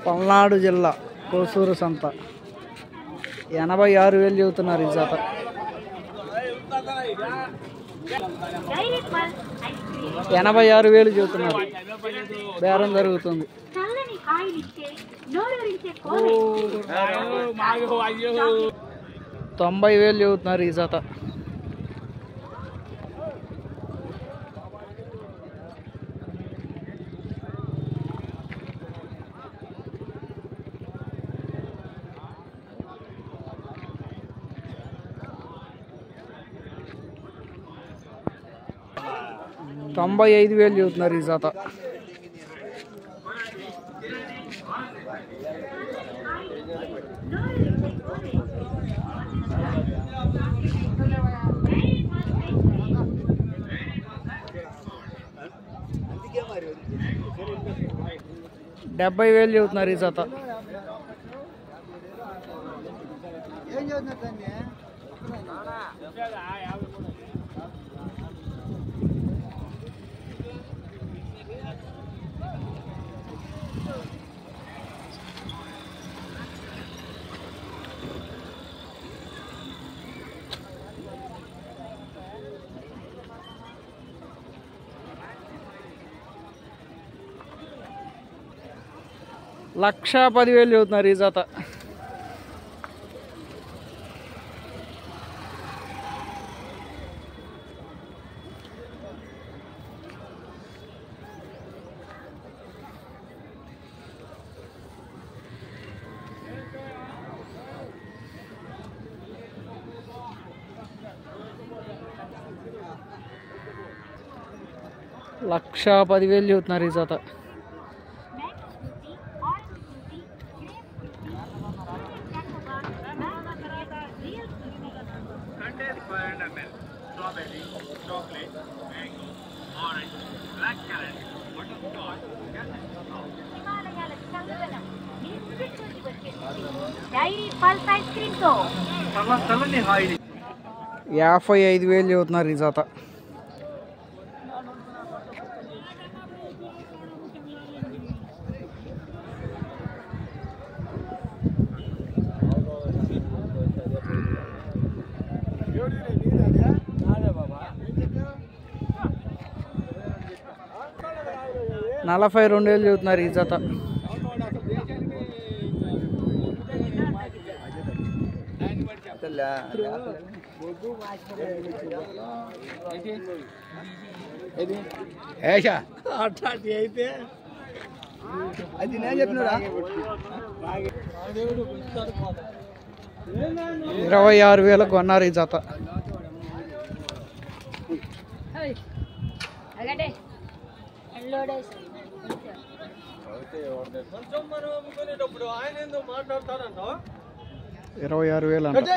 పల్నాడు జిల్లా కోసూరు సంత 86,000 చెబుతున్నారు ఈ జత. 86,000 చెబుతున్నారు. బేరం జరుగుతుంది. 90,000 చెబుతున్నారు ఈ జత. తొంభై 95,000 చెబుతున్నారు ఈ జత. డెబ్బై 70,000 చెబుతున్నారు ఈ జత. లక్ష 10,000 చెబుతున్నారు ఈ జత. లక్ష 10,000 చెబుతున్నారు ఈ జత. యాభై 55,000 చెబుతున్నారు ఈ జత. నలభై 42,000 చెబుతున్నారు ఈ జత. అది నేను చెప్పినా 26,000 కొన్నారు ఈ జత. $26,000 అంట.